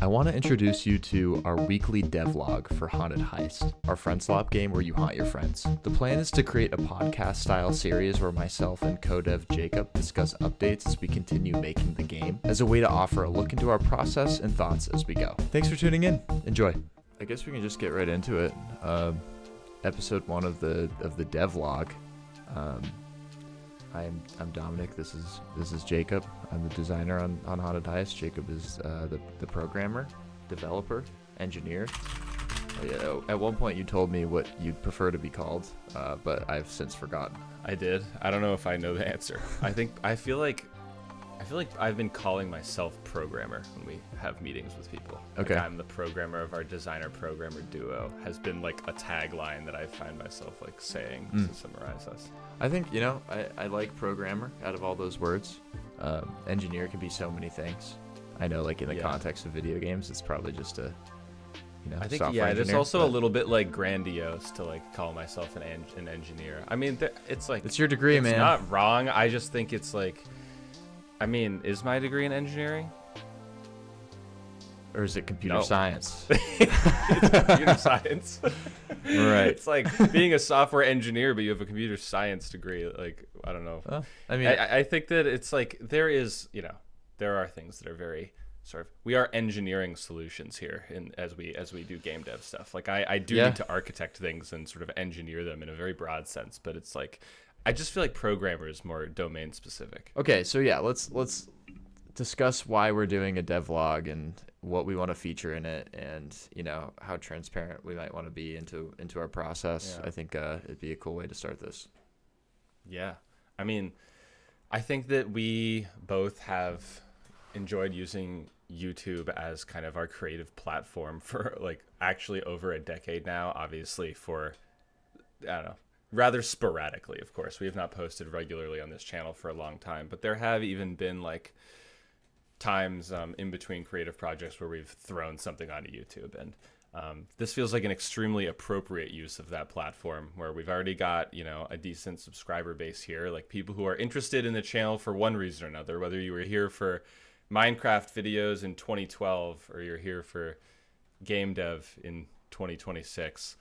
I want to introduce you to our weekly devlog for Haunted Heist, our friend swap game where you haunt your friends. The plan is to create a podcast-style series where myself and co-dev Jacob discuss updates as we continue making the game, as a way to offer a look into our process and thoughts as we go. Thanks for tuning in. Enjoy. I guess we can just get right into it. Episode 1 of the devlog. I'm Dominic. This is Jacob. I'm the designer on Haunted Heist. Jacob is the programmer, developer, engineer. At one point you told me what you'd prefer to be called, but I've since forgotten. I did. I don't know if I know the answer. I feel like I've been calling myself programmer when we have meetings with people. Okay. Like I'm the programmer of our designer-programmer duo has been like a tagline that I find myself like saying to summarize us. I think, I like programmer out of all those words. Engineer can be so many things. I know, like in the context of video games, it's probably just a, I think, software engineer. It's also a little bit like grandiose to like call myself an engineer. I mean, it's like... It's your degree, man. It's not wrong. I just think it's like... I mean, is my degree in engineering? Or is it computer science? It's computer science. Right. It's like being a software engineer, but you have a computer science degree. Like, I don't know. Well, I mean, I think that it's like there are things that are very sort of, we are engineering solutions here as we do game dev stuff. Like I do need to architect things and sort of engineer them in a very broad sense, but it's like, I just feel like programmer is more domain specific. Okay, so let's discuss why we're doing a devlog and what we want to feature in it, and how transparent we might want to be into our process. Yeah. I think it'd be a cool way to start this. Yeah, I mean, I think that we both have enjoyed using YouTube as kind of our creative platform for like actually over a decade now. Obviously, for I don't know. Rather sporadically, of course. We have not posted regularly on this channel for a long time, but there have even been like times in between creative projects where we've thrown something onto YouTube. And this feels like an extremely appropriate use of that platform where we've already got, a decent subscriber base here, like people who are interested in the channel for one reason or another, whether you were here for Minecraft videos in 2012 or you're here for game dev in 2026,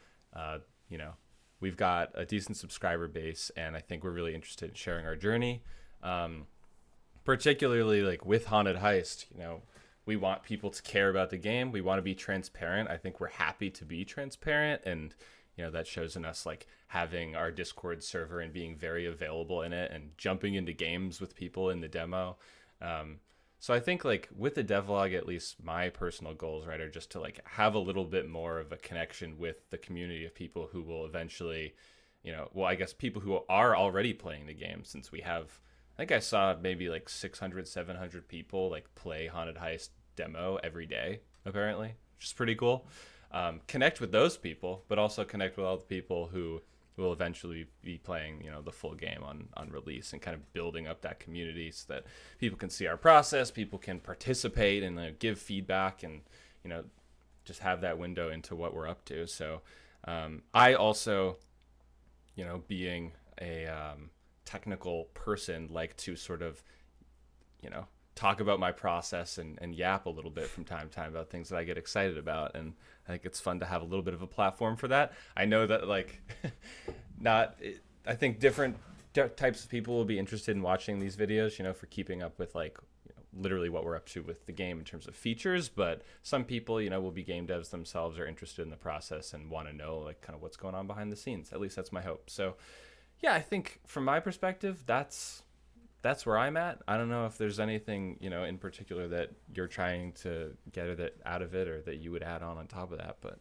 we've got a decent subscriber base, and I think we're really interested in sharing our journey. Particularly like with Haunted Heist, we want people to care about the game. We want to be transparent. I think we're happy to be transparent, and that shows in us like having our Discord server and being very available in it and jumping into games with people in the demo. So I think like with the devlog, at least my personal goals, right, are just to like have a little bit more of a connection with the community of people who will eventually, I guess people who are already playing the game, since we have, I think I saw maybe like 600, 700 people like play Haunted Heist demo every day, apparently, which is pretty cool. Connect with those people, but also connect with all the people who will eventually be playing, the full game on release, and kind of building up that community so that people can see our process, people can participate and give feedback, and, just have that window into what we're up to. So I also, being a technical person, like to sort of, talk about my process and yap a little bit from time to time about things that I get excited about. And I think it's fun to have a little bit of a platform for that. I know that like I think different types of people will be interested in watching these videos, for keeping up with like literally what we're up to with the game in terms of features. But some people, will be game devs themselves, are interested in the process and want to know like kind of what's going on behind the scenes. At least that's my hope. So yeah, I think from my perspective, that's where I'm at. I don't know if there's anything, in particular that you're trying to get out of it, or that you would add on top of that. But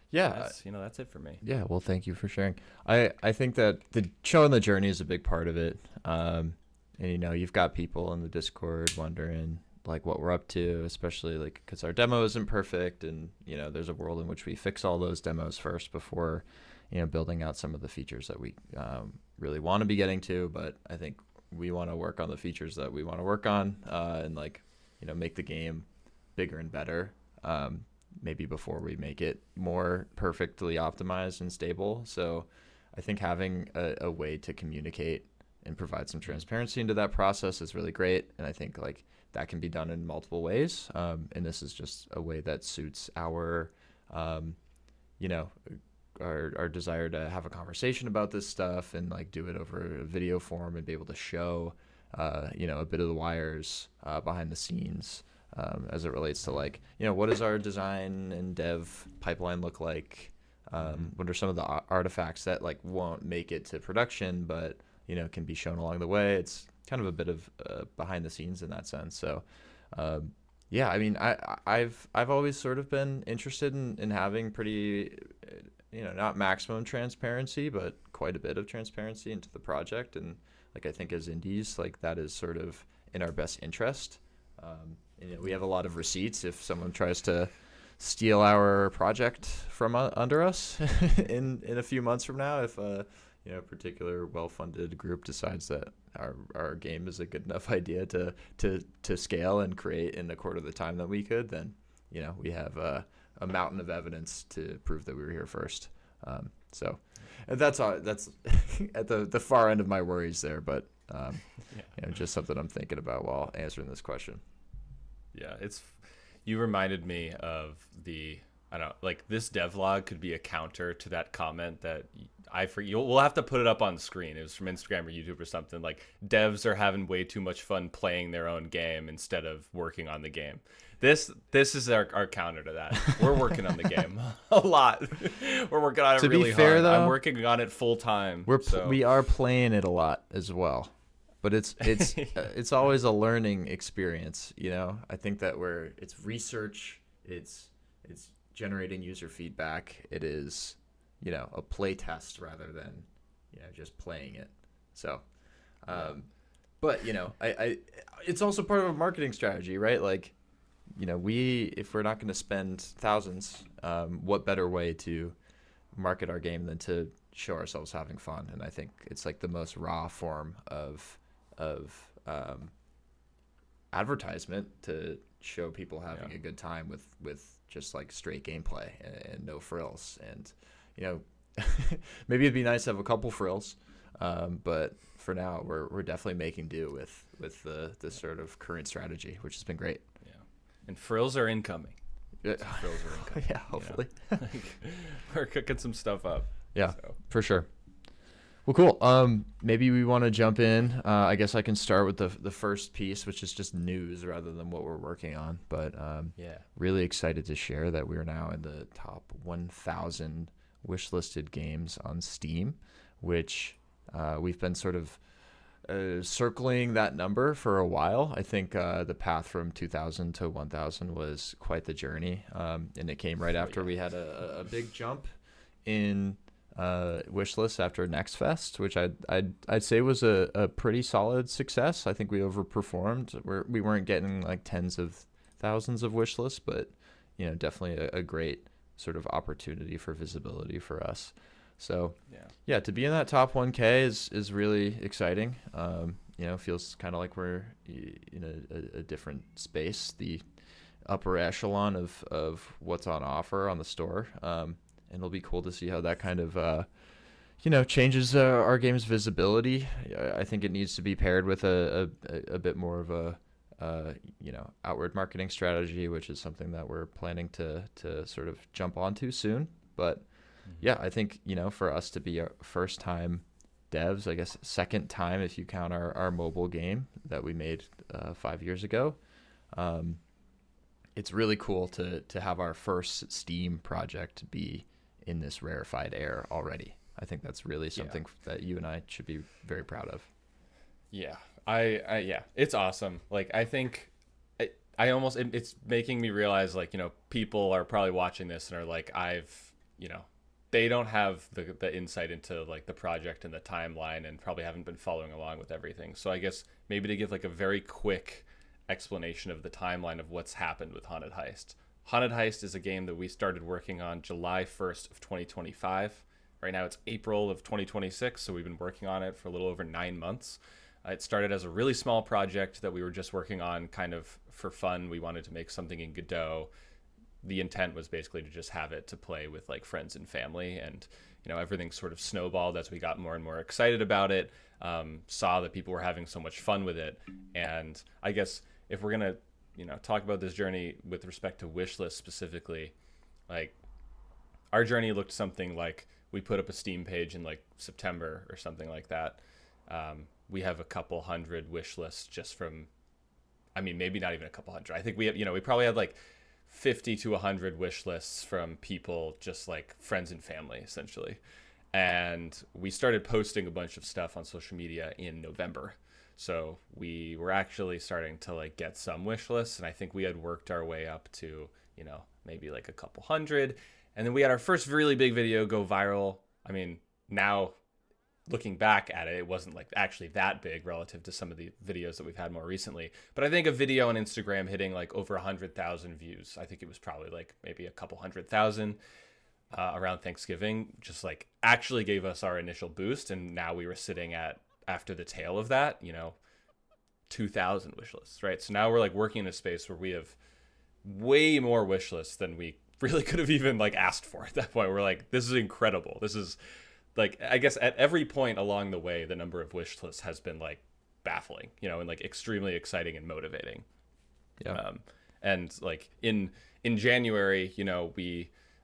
yeah, that's it for me. Yeah, well, thank you for sharing. I think that the showing the journey is a big part of it. And you've got people in the Discord wondering like what we're up to, especially like because our demo isn't perfect, and there's a world in which we fix all those demos first before building out some of the features that we really want to be getting to. But I think we want to work on the features that we want to work on, and like make the game bigger and better, maybe before we make it more perfectly optimized and stable. So I think having a way to communicate and provide some transparency into that process is really great. And I think like that can be done in multiple ways. And this is just a way that suits our, you know, our desire to have a conversation about this stuff and like do it over a video form and be able to show, you know, a bit of the wires behind the scenes as it relates to like, you know, what does our design and dev pipeline look like? What are some of the artifacts that like won't make it to production, but you know can be shown along the way? It's kind of a bit of behind the scenes in that sense. So, yeah, I mean, I've always sort of been interested in having pretty, you know, not maximum transparency, but quite a bit of transparency into the project. And like I think as indies, like that is sort of in our best interest. You know, we have a lot of receipts if someone tries to steal our project from under us in a few months from now. If you know, a particular well-funded group decides that our game is a good enough idea to scale and create in a quarter of the time that we could, then you know we have a mountain of evidence to prove that we were here first. So that's at the far end of my worries there, but you know, just something I'm thinking about while answering this question. Yeah, you reminded me of I don't know, like this devlog could be a counter to that comment that we'll have to put it up on the screen. It was from Instagram or YouTube or something, like devs are having way too much fun playing their own game instead of working on the game. This is our counter to that. We're working on the game a lot. We're working on it really hard. To be fair, though, I'm working on it full time. We are playing it a lot as well. But it's always a learning experience, you know. I think that it's research, it's generating user feedback. It is, you know, a play test rather than, you know, just playing it. So, but you know, it's also part of a marketing strategy, right? Like, you know, if we're not going to spend thousands, what better way to market our game than to show ourselves having fun? And I think it's like the most raw form of advertisement to show people having a good time with just like straight gameplay and no frills. And you know, maybe it'd be nice to have a couple frills, but for now we're definitely making do with the sort of current strategy, which has been great. Yeah, and frills are incoming. Frills are incoming. Yeah, hopefully. You know? We're cooking some stuff up. Yeah, for sure. Well, cool. Maybe we want to jump in. I guess I can start with the first piece, which is just news rather than what we're working on. But really excited to share that we are now in the top 1,000 wishlisted games on Steam, which we've been sort of circling that number for a while. I think the path from 2,000 to 1,000 was quite the journey, and it came right after we had a big jump in wishlist after Next Fest, which I'd say was a pretty solid success. I think we overperformed. We weren't getting like tens of thousands of wish lists, but you know, definitely a great sort of opportunity for visibility for us. So yeah, to be in that top 1K is really exciting. You know, feels kind of like we're in a different space, the upper echelon of what's on offer on the store. And it'll be cool to see how that kind of, you know, changes our game's visibility. I think it needs to be paired with a bit more of a, you know, outward marketing strategy, which is something that we're planning to sort of jump onto soon. But yeah, I think, you know, for us to be our first time devs, I guess second time if you count our mobile game that we made 5 years ago, it's really cool to have our first Steam project be in this rarefied air already. I think that's really something that you and I should be very proud of. Yeah, it's awesome. Like, I think it's making me realize, like, you know, people are probably watching this and are like, you know, they don't have the insight into like the project and the timeline and probably haven't been following along with everything. So I guess maybe to give like a very quick explanation of the timeline of what's happened with Haunted Heist. Haunted Heist is a game that we started working on July 1st of 2025. Right now it's April of 2026, so we've been working on it for a little over 9 months. It started as a really small project that we were just working on kind of for fun. We wanted to make something in Godot. the intent was basically to just have it to play with like friends and family. And everything sort of snowballed as we got more and more excited about it. Saw that people were having so much fun with it. And I guess if we're gonna talk about this journey with respect to Wishlist specifically, like our journey looked something like we put up a Steam page in like September or something like that. We have a couple hundred wish lists just from, I mean, maybe not even a couple hundred. I think we have, we probably had like 50 to 100 wish lists from people, just like friends and family, essentially. And we started posting a bunch of stuff on social media in November. So we were actually starting to like get some wish lists. And I think we had worked our way up to, maybe like a couple hundred. And then we had our first really big video go viral. I mean, now looking back at it, it wasn't like actually that big relative to some of the videos that we've had more recently. But I think a video on Instagram hitting like over 100,000 views, I think it was probably like maybe a couple 100,000 around Thanksgiving, just like actually gave us our initial boost. And now we were sitting at, after the tail of that, 2,000 wish lists, right? So now we're like working in a space where we have way more wish lists than we really could have even like asked for at that point. We're like, this is incredible. This is like, I guess at every point along the way, the number of wish lists has been like baffling, and like extremely exciting and motivating. Yeah. And like in January,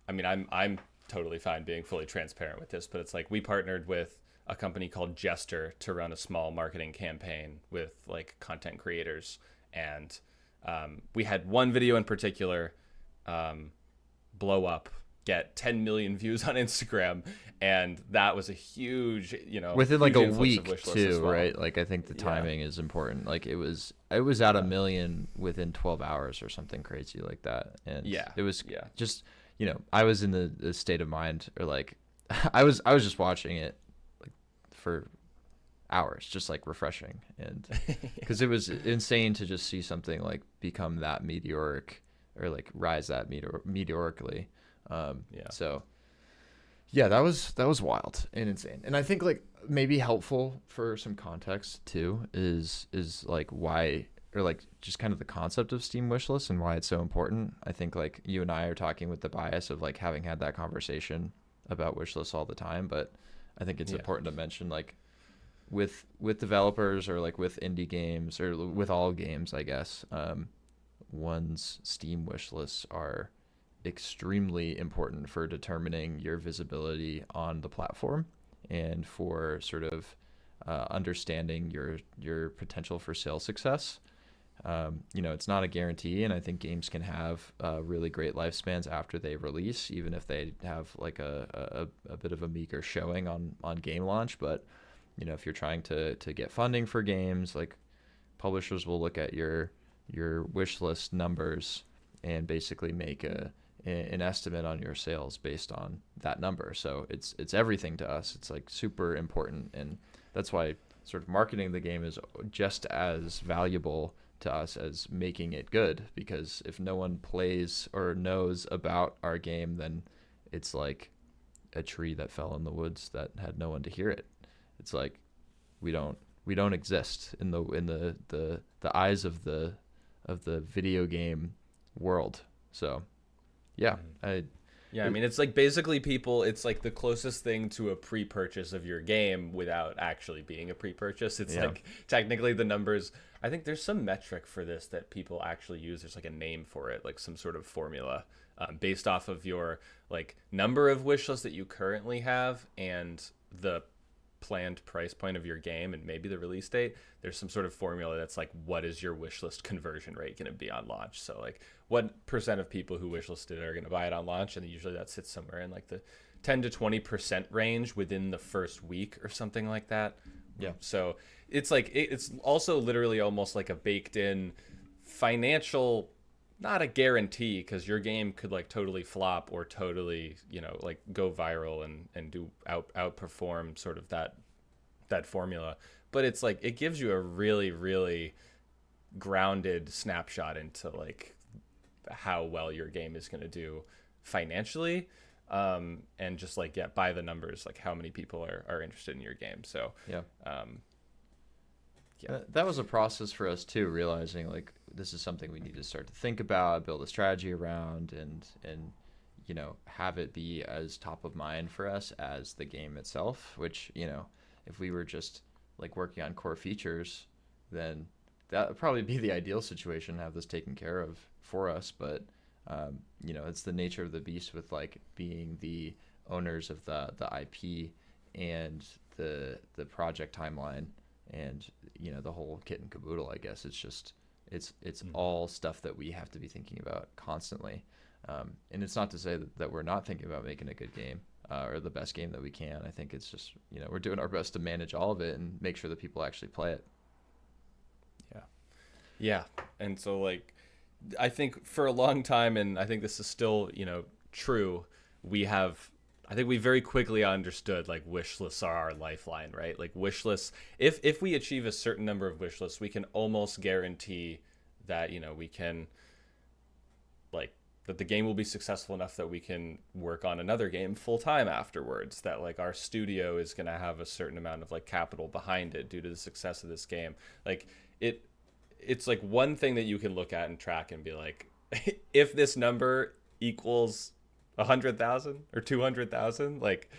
I'm totally fine being fully transparent with this, but it's like we partnered with a company called Jester to run a small marketing campaign with like content creators. And we had one video in particular blow up, get 10 million views on Instagram, and that was a huge, within like a huge influx of week wish lists too, as well. right? Like I think the timing is important. Like it was at a million within 12 hours or something crazy like that. And it was just, I was in the state of mind, or like I was just watching it like for hours, just like refreshing, and because it was insane to just see something like become that meteoric, or like rise that meteorically. So yeah, that was wild and insane. And I think like maybe helpful for some context too is like why, or like just kind of the concept of Steam wishlist and why it's so important. I think like you and I are talking with the bias of like having had that conversation about wishlists all the time, but I think it's important to mention like with developers, or like with indie games, or with all games, I guess, one's Steam wish lists are extremely important for determining your visibility on the platform, and for sort of understanding your potential for sales success. It's not a guarantee, and I think games can have really great lifespans after they release, even if they have like a bit of a meager showing on game launch. But if you're trying to get funding for games, like publishers will look at your wish list numbers and basically make an estimate on your sales based on that number. So it's everything to us. It's like super important, and that's why sort of marketing the game is just as valuable to us as making it good, because if no one plays or knows about our game, then it's like a tree that fell in the woods that had no one to hear it. It's like we don't exist in the eyes of the video game world. So I mean, it's like basically it's like the closest thing to a pre-purchase of your game without actually being a pre-purchase. It's like technically the numbers, I think there's some metric for this that people actually use. There's like a name for it, like some sort of formula based off of your like number of wish lists that you currently have and the planned price point of your game and maybe the release date. There's some sort of formula that's like, what is your wish list conversion rate going to be on launch? So like what percent of people who wishlisted are going to buy it on launch, and usually that sits somewhere in like the 10 to 20% range within the first week or something like that. So it's like it's also literally almost like a baked in financial, not a guarantee, because your game could like totally flop or totally like go viral and do outperform sort of that formula. But it's like it gives you a really, really grounded snapshot into like how well your game is going to do financially, and just like by the numbers, like how many people are interested in your game. So that was a process for us too, realizing like this is something we need to start to think about, build a strategy around, and have it be as top of mind for us as the game itself. Which, if we were just like working on core features, then that would probably be the ideal situation, have this taken care of for us. But it's the nature of the beast with like being the owners of the IP and the project timeline, and the whole kit and caboodle. I guess it's all stuff that we have to be thinking about constantly. And it's not to say that we're not thinking about making a good game or the best game that we can. I think it's just we're doing our best to manage all of it and make sure that people actually play it. Yeah. And so like I think for a long time, and I think this is still true, I think we very quickly understood like wish lists are our lifeline, right? Like wish lists, if we achieve a certain number of wish lists, we can almost guarantee that we can like that the game will be successful enough that we can work on another game full time afterwards, that like our studio is going to have a certain amount of like capital behind it due to the success of this game. Like it's like one thing that you can look at and track and be like, if this number equals 100,000 or 200,000, like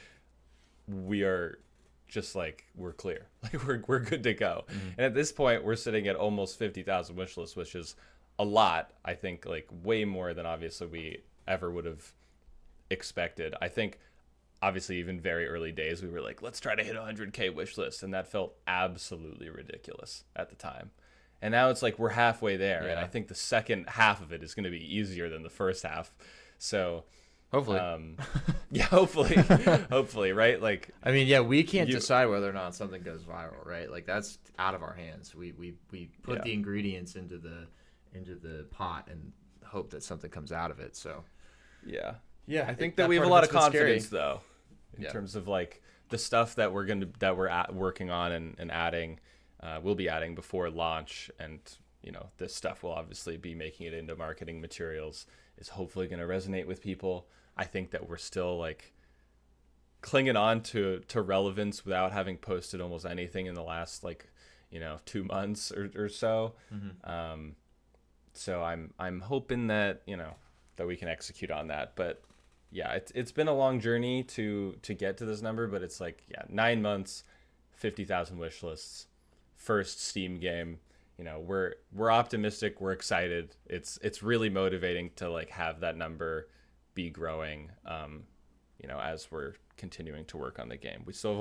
we are just like, we're clear, like we're good to go. And at this point we're sitting at almost 50,000 wish lists, which is a lot. I think like way more than obviously we ever would have expected. I think obviously even very early days we were like, let's try to hit 100K wish list, and that felt absolutely ridiculous at the time. And now it's like we're halfway there, and I think the second half of it is going to be easier than the first half. So hopefully, hopefully, right? Like, I mean, we can't decide whether or not something goes viral, right? Like that's out of our hands. We put the ingredients into the pot and hope that something comes out of it. So yeah. I think that we have a lot of confidence though, in terms of like the stuff that we're working on and adding. We'll be adding before launch, and this stuff will obviously be making it into marketing materials, is hopefully going to resonate with people. I think that we're still like clinging on to relevance without having posted almost anything in the last 2 months or so. So I'm hoping that that we can execute on that. But yeah, it's been a long journey to get to this number, but it's like 9 months, 50,000 wish lists. First Steam game, we're optimistic, we're excited. It's really motivating to like have that number be growing as we're continuing to work on the game. We still have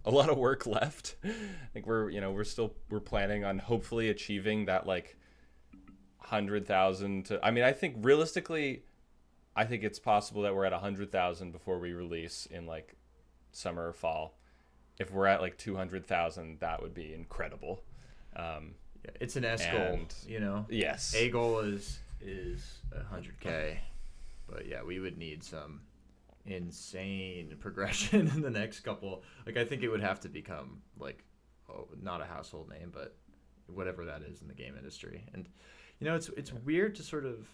a lot of work left. I think we're planning on hopefully achieving that like 100,000 to, I think realistically I think it's possible that we're at 100,000 before we release in like summer or fall. If we're at like 200,000, that would be incredible. It's an S goal, Yes. A goal is 100K, but we would need some insane progression in the next couple. Like I think it would have to become like, not a household name, but whatever that is in the game industry. And it's weird to sort of.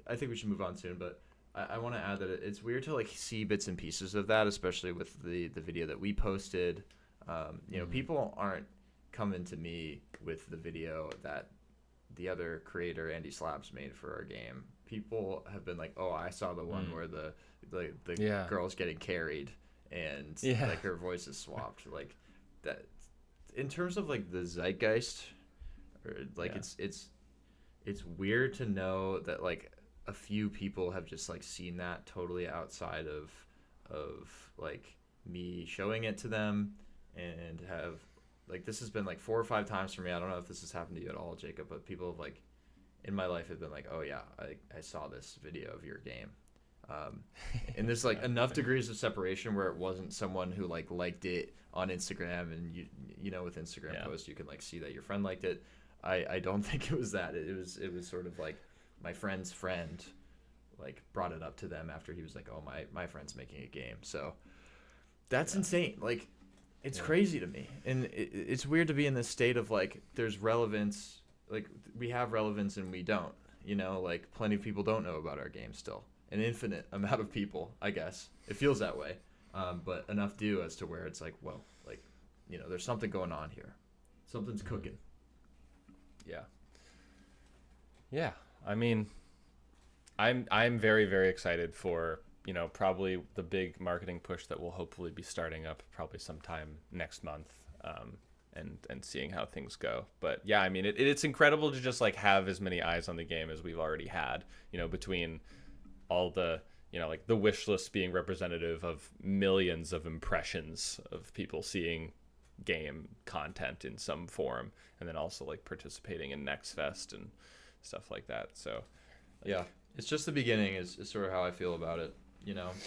I think we should move on soon, but I want to add that it's weird to like see bits and pieces of that, especially with the video that we posted. People aren't coming to me with the video that the other creator, Andy Slabs, made for our game. People have been like, oh, I saw the one where the girl's getting carried and like her voice is swapped. Like that, in terms of like the zeitgeist, or like it's weird to know that like a few people have just like seen that totally outside of like me showing it to them, and have like, this has been like 4 or 5 times for me. I don't know if this has happened to you at all, Jacob, but people have like in my life have been like, oh yeah, I saw this video of your game. And there's like enough degrees of separation where it wasn't someone who like liked it on Instagram, and with Instagram posts you can like see that your friend liked it. I don't think it was that. It was sort of like my friend's friend like brought it up to them after he was like, oh, my friend's making a game. So that's insane. Like it's crazy to me. And it's weird to be in this state of like, there's relevance, like we have relevance and we don't, like plenty of people don't know about our game still. An infinite amount of people, I guess. It feels that way. But enough do, as to where it's like, whoa, like, there's something going on here. Something's cooking. Yeah. Yeah, I mean, I'm very very excited for probably the big marketing push that will hopefully be starting up probably sometime next month, and seeing how things go. But yeah, I mean, it's incredible to just like have as many eyes on the game as we've already had. Between all the like the wish list being representative of millions of impressions of people seeing game content in some form, and then also like participating in Next Fest and stuff like that. So Yeah, like, it's just the beginning is sort of how I feel about it.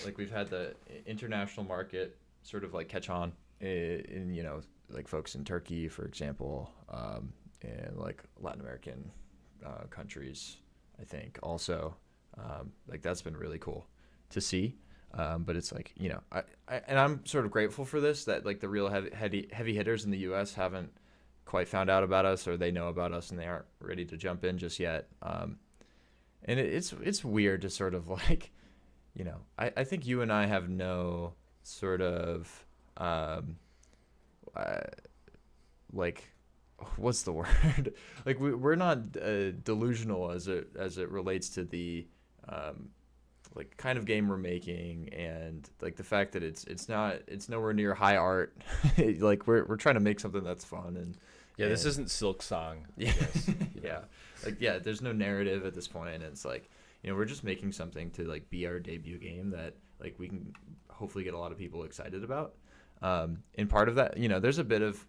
Like we've had the international market sort of like catch on in like folks in Turkey, for example, and like Latin American countries, I think also. Like that's been really cool to see. But it's like and I'm sort of grateful for this that like the real heavy hitters in the U.S. haven't quite found out about us, or they know about us and they aren't ready to jump in just yet. And it's weird to sort of like, I think you and I have no sort of uh, like what's the word like we're not delusional as it relates to the um, like kind of game we're making, and like the fact that it's nowhere near high art. Like we're trying to make something that's fun yeah, this and isn't Silk Song, I yeah. guess. Yeah, like yeah, there's no narrative at this point, and it's like we're just making something to like be our debut game that like we can hopefully get a lot of people excited about. And part of that, there's a bit of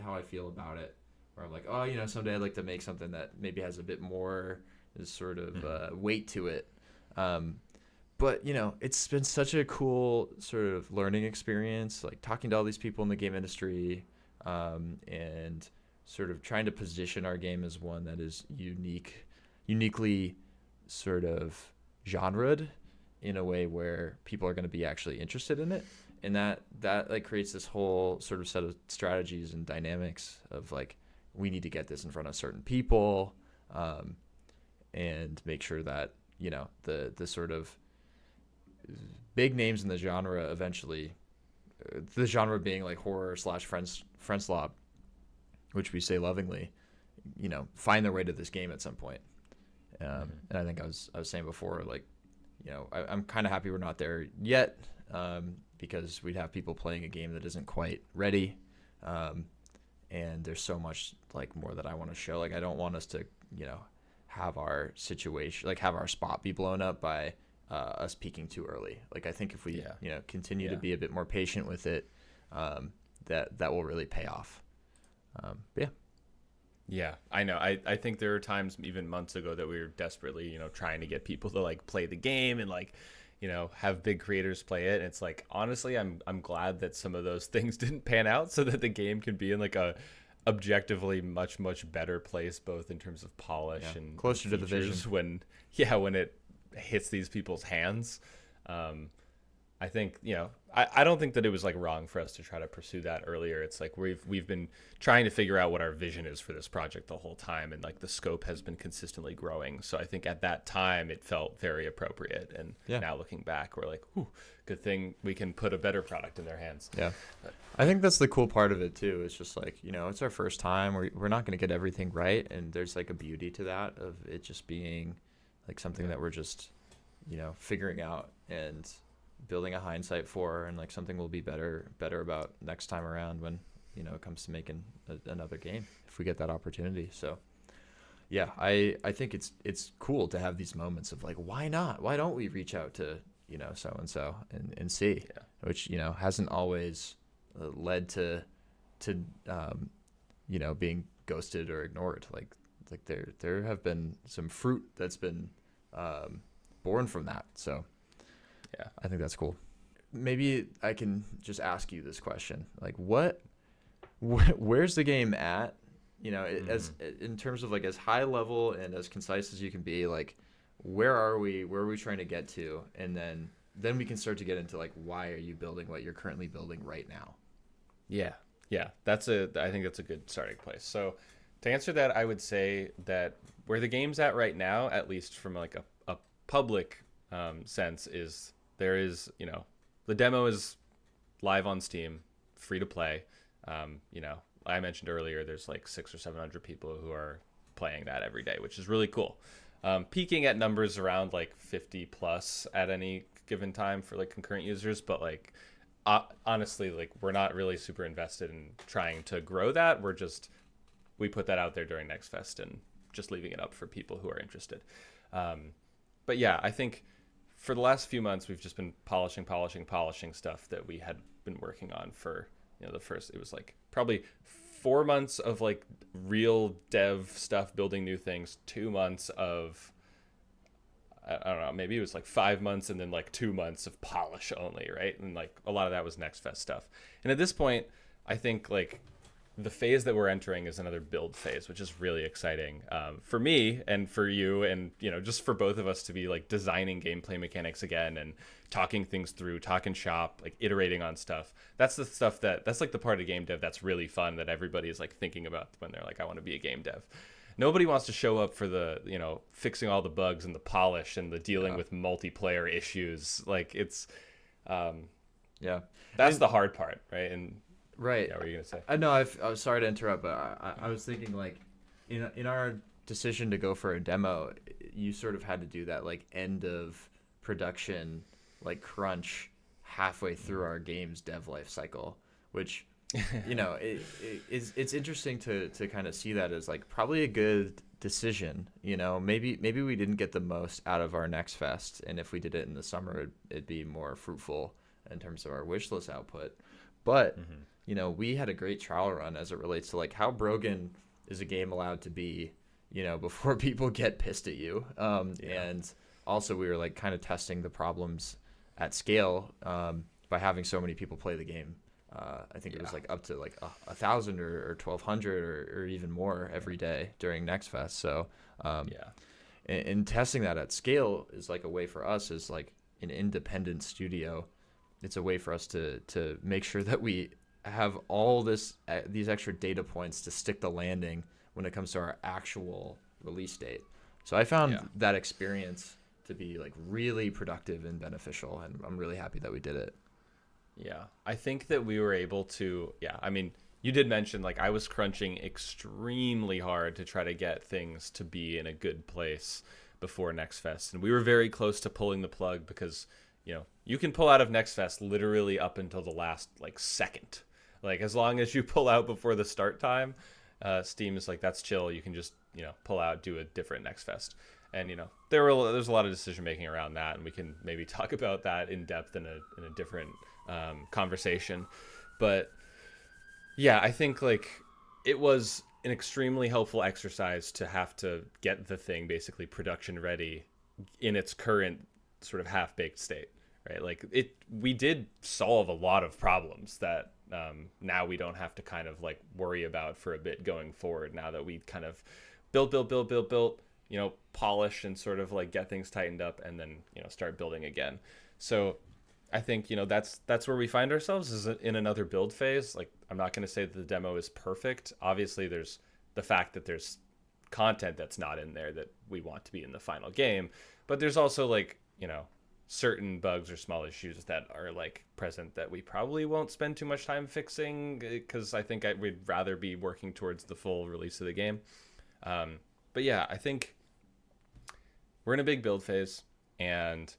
how I feel about it, where I'm like, oh, someday I'd like to make something that maybe has a bit more sort of weight to it. But it's been such a cool sort of learning experience, like talking to all these people in the game industry, and sort of trying to position our game as one that is uniquely sort of genred in a way where people are going to be actually interested in it, and that like creates this whole sort of set of strategies and dynamics of like we need to get this in front of certain people, and make sure that the sort of big names in the genre eventually, the genre being like horror slash friends lob, which we say lovingly, find their way to this game at some point. And I think I was saying before, like, I'm kind of happy we're not there yet, because we'd have people playing a game that isn't quite ready, and there's so much like more that I want to show. Like I don't want us to have our situation, like have our spot be blown up by us peaking too early. Like I think if we continue to be a bit more patient with it, that will really pay off. Yeah. Yeah, I know. I think there were times even months ago that we were desperately, trying to get people to like play the game and like, have big creators play it. And it's like, honestly, I'm glad that some of those things didn't pan out so that the game can be in like a objectively much much better place, both in terms of polish and closer to the vision when it hits these people's hands. I think I don't think that it was like wrong for us to try to pursue that earlier. It's like we've been trying to figure out what our vision is for this project the whole time, and like the scope has been consistently growing. So I think at that time it felt very appropriate, and now looking back, we're like, ooh, good thing we can put a better product in their hands. Yeah, I think that's the cool part of it too. It's just like it's our first time. We're not going to get everything right, and there's like a beauty to that of it just being like something that we're just figuring out and building a hindsight for, and like something we'll be better about next time around when it comes to making another game, if we get that opportunity. So yeah, I think it's cool to have these moments of like, why don't we reach out to so and so and see, which hasn't always led to being ghosted or ignored. Like there have been some fruit that's been born from that. So yeah, I think that's cool. Maybe I can just ask you this question: like, where's the game at? As in terms of like as high level and as concise as you can be. Like, where are we? Where are we trying to get to? And then we can start to get into like, why are you building what you're currently building right now? Yeah, I think that's a good starting place. So to answer that, I would say that where the game's at right now, at least from like a public sense, is there is the demo is live on Steam, free to play. I mentioned earlier there's like 600 or 700 people who are playing that every day, which is really cool. Peaking at numbers around like 50 plus at any given time for like concurrent users, but like honestly, like we're not really super invested in trying to grow that. We put that out there during Next Fest and just leaving it up for people who are interested. But yeah, I think for the last few months we've just been polishing stuff that we had been working on for, you know, it was like probably 4 months of like real dev stuff, building new things, 2 months of, I don't know, maybe it was like 5 months, and then like 2 months of polish only, right? And like a lot of that was Next Fest stuff. And at this point, I think like the phase that we're entering is another build phase, which is really exciting for me and for you, and you know, just for both of us to be like designing gameplay mechanics again and talking things through, talking shop, like iterating on stuff. That's the stuff that's like the part of game dev that's really fun, that everybody is like thinking about when they're like, I want to be a game dev. Nobody wants to show up for the, you know, fixing all the bugs and the polish and the dealing with multiplayer issues. Like it's that's the hard part, right? And right. Yeah, what were you gonna say? I know. I was sorry to interrupt, but I was thinking like, in our decision to go for a demo, you sort of had to do that like end of production like crunch halfway through our game's dev life cycle, which, you know, it's interesting to kind of see that as like probably a good decision. You know, maybe we didn't get the most out of our Next Fest, and if we did it in the summer, it'd be more fruitful in terms of our wishlist output. But you know, we had a great trial run as it relates to like how broken is a game allowed to be, you know, before people get pissed at you. And also we were like kind of testing the problems at scale by having so many people play the game. I think it was like up to like 1,000 or 1,200 or even more every day during Next Fest. So and testing that at scale is like a way for us as like an independent studio. It's a way for us to make sure that we have all these extra data points to stick the landing when it comes to our actual release date. So I found that experience to be like really productive and beneficial, and I'm really happy that we did it. Yeah, I think that we were able to, I mean, you did mention like I was crunching extremely hard to try to get things to be in a good place before Next Fest, and we were very close to pulling the plug because, you know, you can pull out of Next Fest literally up until the last like second. Like as long as you pull out before the start time, Steam is like, that's chill. You can just, you know, pull out, do a different Next Fest. And, you know, there's a lot of decision making around that, and we can maybe talk about that in depth in a different conversation. But yeah, I think like it was an extremely helpful exercise to have to get the thing basically production ready in its current sort of half-baked state, right? Like we did solve a lot of problems that now we don't have to kind of like worry about for a bit going forward, now that we kind of built, you know, polish and sort of like get things tightened up, and then, you know, start building again. So I think, you know, that's where we find ourselves, is in another build phase. Like, I'm not going to say that the demo is perfect. Obviously there's the fact that there's content that's not in there that we want to be in the final game, but there's also like, you know, certain bugs or small issues that are like present that we probably won't spend too much time fixing, because I think we'd rather be working towards the full release of the game. But yeah, I think we're in a big build phase, and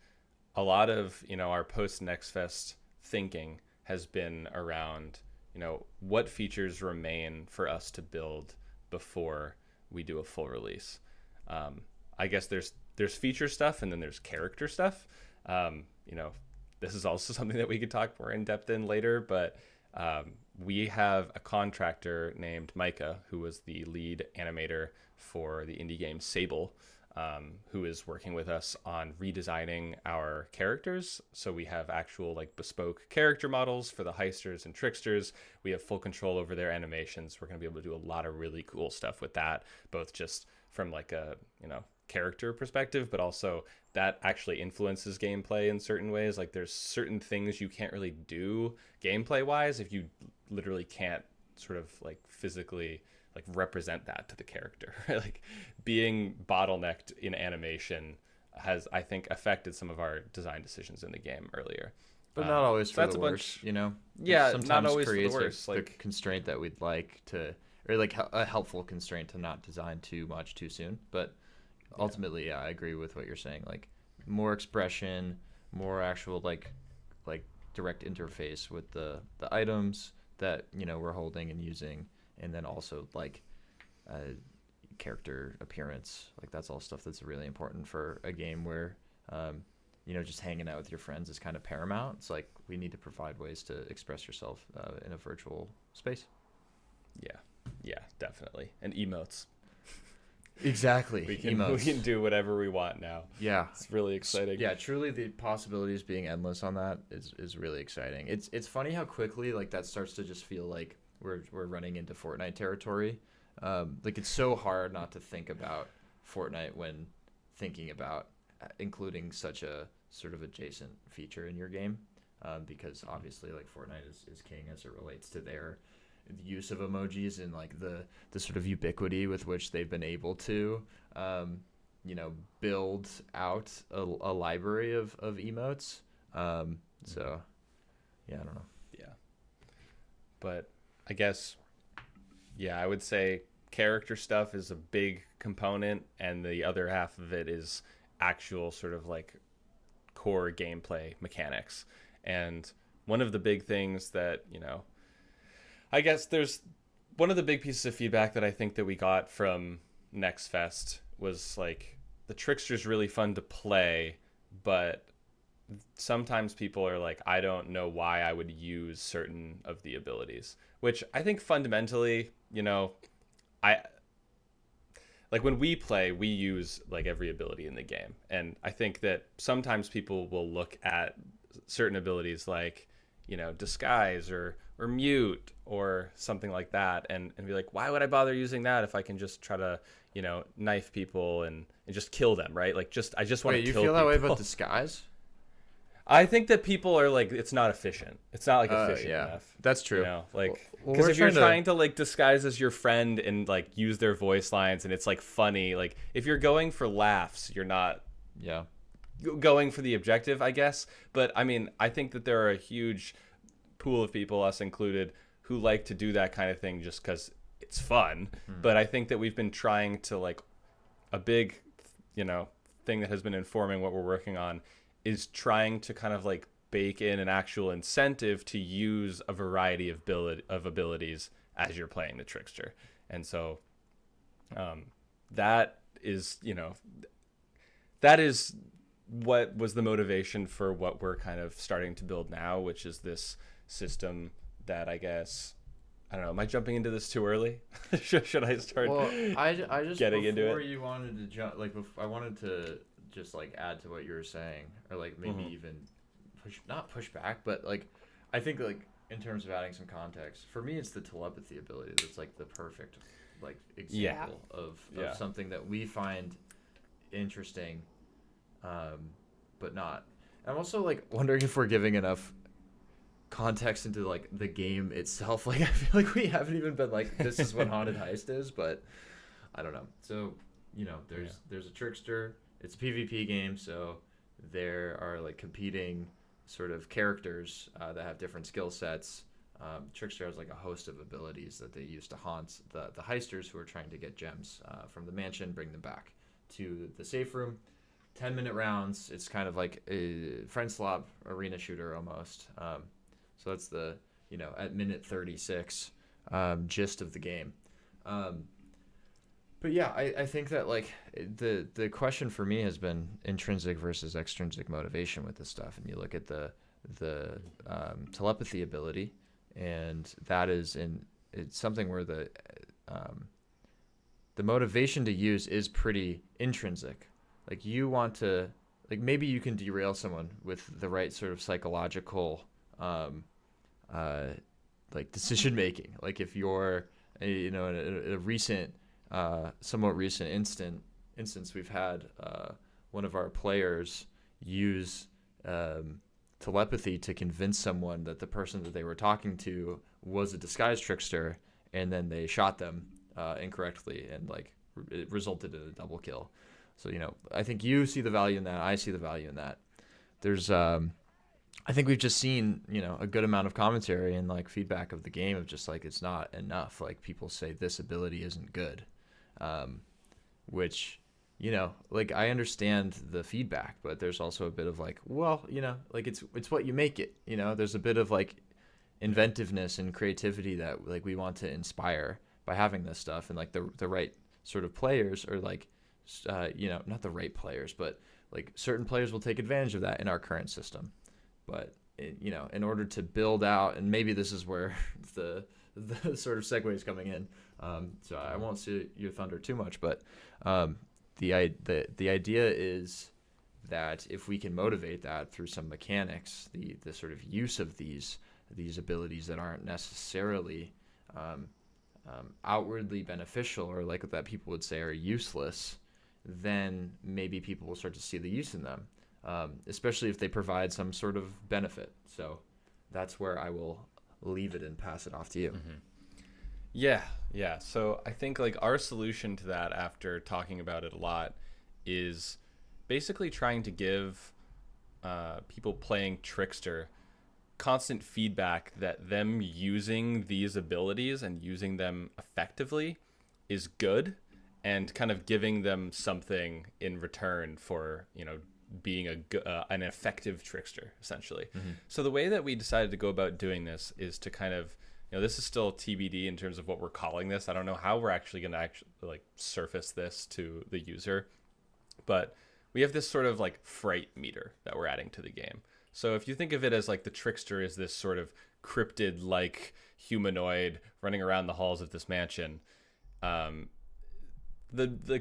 a lot of, you know, our post Next Fest thinking has been around, you know, what features remain for us to build before we do a full release. I guess there's feature stuff, and then there's character stuff. You know, this is also something that we could talk more in depth in later, but we have a contractor named Micah, who was the lead animator for the indie game Sable, who is working with us on redesigning our characters. So we have actual like bespoke character models for the heisters and tricksters. We have full control over their animations. We're going to be able to do a lot of really cool stuff with that, both just from like a, you know, character perspective, but also that actually influences gameplay in certain ways. Like there's certain things you can't really do gameplay wise if you literally can't sort of like physically like represent that to the character. Like being bottlenecked in animation has, I think, affected some of our design decisions in the game earlier. But not always for that's the a worst, bunch, you know? Yeah, Sometimes not always for the creates worst. the Like constraint that we'd like to, or like a helpful constraint to not design too much too soon. But ultimately, yeah, I agree with what you're saying. Like more expression, more actual like direct interface with the items that we're holding and using, and then also like character appearance. Like that's all stuff that's really important for a game where just hanging out with your friends is kind of paramount. It's like we need to provide ways to express yourself in a virtual space. Yeah, definitely. And emotes. Exactly. We can do whatever we want now. Yeah, it's really exciting. Yeah, truly, the possibilities being endless on that is really exciting. It's funny how quickly like that starts to just feel like we're running into Fortnite territory. Like it's so hard not to think about Fortnite when thinking about including such a sort of adjacent feature in your game, because obviously like Fortnite is king as it relates to their use of emojis and like the sort of ubiquity with which they've been able to build out a library of emotes. So yeah, I don't know. Yeah, but I guess I would say character stuff is a big component, and the other half of it is actual sort of like core gameplay mechanics. And one of the big things that I guess there's one of the big pieces of feedback that I think that we got from Next Fest was like the Trickster's really fun to play, but sometimes people are like, I don't know why I would use certain of the abilities, which I think fundamentally, I like when we play, we use like every ability in the game. And I think that sometimes people will look at certain abilities like, disguise or mute or something like that and be like, why would I bother using that if I can just try to knife people and just kill them, right? Like I just want to kill people. You feel that way about disguise? I think that people are like, it's not efficient. It's not like efficient enough. That's true. Like because if you're trying to like disguise as your friend and like use their voice lines and it's like funny, like if you're going for laughs, you're not going for the objective, I guess. But I mean, I think that there are a huge pool of people, us included, who like to do that kind of thing just because it's fun. But I think that we've been trying to like a big thing that has been informing what we're working on is trying to kind of like bake in an actual incentive to use a variety of abilities as you're playing the Trickster. And so that is what was the motivation for what we're kind of starting to build now, which is this system that I guess, I don't know, am I jumping into this too early? should I start I just getting into it? Before you wanted to jump, like I wanted to just like add to what you were saying, or like maybe even not push back, but like I think like in terms of adding some context, for me it's the telepathy ability that's like the perfect like example of something that we find interesting, but not. And I'm also like wondering if we're giving enough context into like the game itself. Like I feel like we haven't even been like, this is what Haunted Heist is, but I don't know. So there's a Trickster. It's a PvP game, so there are like competing sort of characters that have different skill sets. Trickster has like a host of abilities that they use to haunt the heisters who are trying to get gems from the mansion, bring them back to the safe room. 10-minute rounds. It's kind of like a friend slop arena shooter almost. So that's the at minute 36 gist of the game. But yeah, I think that like the question for me has been intrinsic versus extrinsic motivation with this stuff. And you look at the telepathy ability, and that is it's something where the motivation to use is pretty intrinsic. Like you want to, like maybe you can derail someone with the right sort of psychological like decision making. Like if you're in a recent somewhat recent instance, we've had one of our players use telepathy to convince someone that the person that they were talking to was a disguised trickster, and then they shot them incorrectly, and like it resulted in a double kill. So I think you see the value in that. I see the value in that. There's I think we've just seen, a good amount of commentary and like feedback of the game of just like it's not enough. Like people say this ability isn't good, um, which, like I understand the feedback, but there's also a bit of like, well, like it's what you make it. There's a bit of like inventiveness and creativity that like we want to inspire by having this stuff, and like the right sort of players, or like, not the right players, but like certain players will take advantage of that in our current system. But in order to build out, and maybe this is where the sort of segue is coming in. So I won't steal your thunder too much, but the idea is that if we can motivate that through some mechanics, the sort of use of these abilities that aren't necessarily outwardly beneficial, or like that people would say are useless, then maybe people will start to see the use in them, especially if they provide some sort of benefit. So that's where I will leave it and pass it off to you. Mm-hmm. Yeah. So I think like our solution to that, after talking about it a lot, is basically trying to give people playing Trickster constant feedback that them using these abilities and using them effectively is good, and kind of giving them something in return for, being an effective trickster, essentially. Mm-hmm. So the way that we decided to go about doing this is to kind of, this is still TBD in terms of what we're calling this. I don't know how we're actually going to like surface this to the user, but we have this sort of like fright meter that we're adding to the game. So if you think of it as like the trickster is this sort of cryptid-like humanoid running around the halls of this mansion, the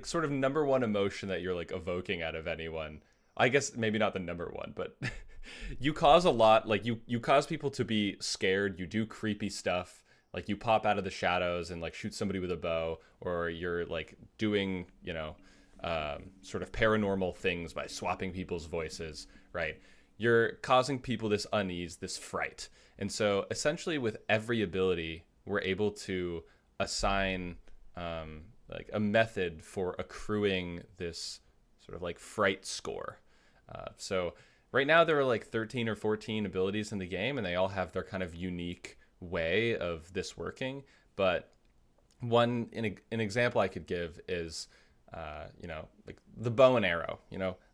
sort of number one emotion that you're like evoking out of anyone, I guess maybe not the number one, but you cause a lot, like you cause people to be scared. You do creepy stuff, like you pop out of the shadows and like shoot somebody with a bow, or you're like doing, sort of paranormal things by swapping people's voices, right? You're causing people this unease, this fright. And so essentially with every ability, we're able to assign like a method for accruing this sort of like fright score. So right now there are like 13 or 14 abilities in the game, and they all have their kind of unique way of this working. But an example I could give is, like the bow and arrow.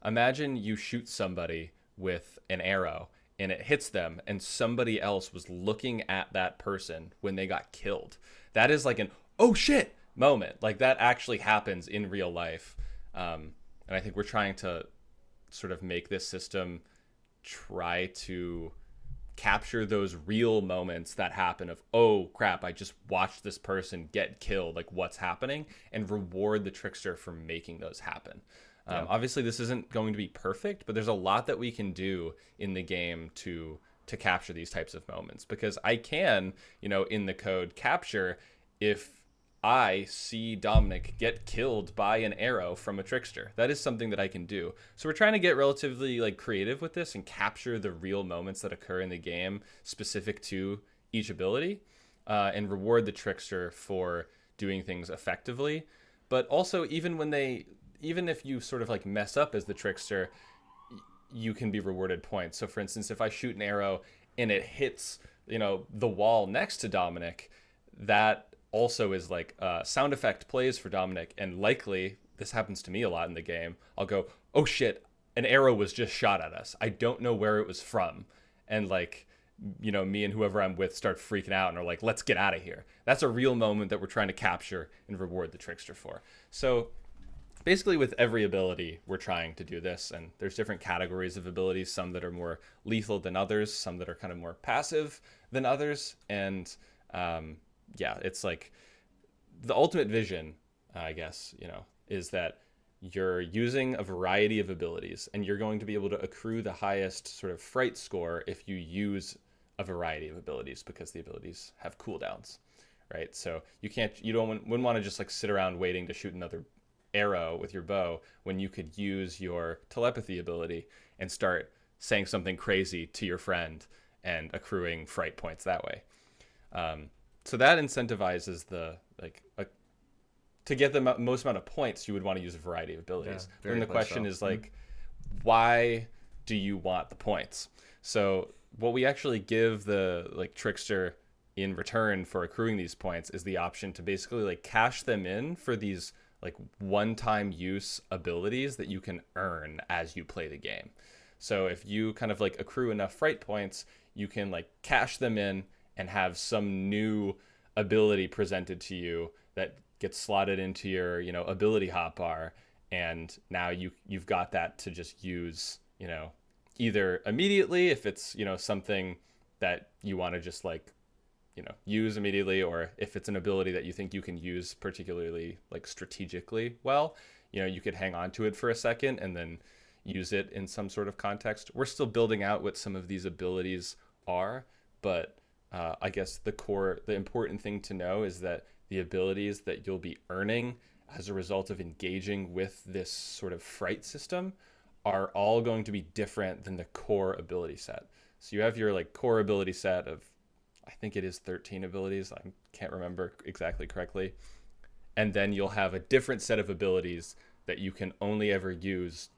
Imagine you shoot somebody with an arrow and it hits them, and somebody else was looking at that person when they got killed. That is like an oh shit moment. Like that actually happens in real life. And I think we're trying to sort of make this system try to capture those real moments that happen of, oh crap, I just watched this person get killed, like what's happening, and reward the trickster for making those happen. Obviously this isn't going to be perfect, but there's a lot that we can do in the game to capture these types of moments, because I can, in the code capture if I see Dominic get killed by an arrow from a trickster. That is something that I can do. So we're trying to get relatively like creative with this and capture the real moments that occur in the game specific to each ability, and reward the trickster for doing things effectively. But also even if you sort of like mess up as the trickster, you can be rewarded points. So for instance, if I shoot an arrow and it hits, the wall next to Dominic, that also is like sound effect plays for Dominic, and likely this happens to me a lot in the game. I'll go, oh shit, an arrow was just shot at us. I don't know where it was from. And like, me and whoever I'm with start freaking out and are like, let's get out of here. That's a real moment that we're trying to capture and reward the trickster for. So basically with every ability, we're trying to do this, and there's different categories of abilities, some that are more lethal than others, some that are kind of more passive than others. And it's like the ultimate vision, I guess, is that you're using a variety of abilities, and you're going to be able to accrue the highest sort of fright score if you use a variety of abilities, because the abilities have cooldowns, right? So wouldn't want to just like sit around waiting to shoot another arrow with your bow when you could use your telepathy ability and start saying something crazy to your friend and accruing fright points that way. So that incentivizes to get the most amount of points, you would want to use a variety of abilities. Then the question is like, why do you want the points? So what we actually give the like trickster in return for accruing these points is the option to basically like cash them in for these like one-time use abilities that you can earn as you play the game. So if you kind of like accrue enough fright points, you can like cash them in and have some new ability presented to you that gets slotted into your, ability hotbar, and now you've got that to just use, either immediately if it's, something that you want to just like, use immediately, or if it's an ability that you think you can use particularly like strategically well, you could hang on to it for a second and then use it in some sort of context. We're still building out what some of these abilities are, but I guess the important thing to know is that the abilities that you'll be earning as a result of engaging with this sort of fright system are all going to be different than the core ability set. So you have your like core ability set of, I think it is 13 abilities. I can't remember exactly correctly. And then you'll have a different set of abilities that you can only ever use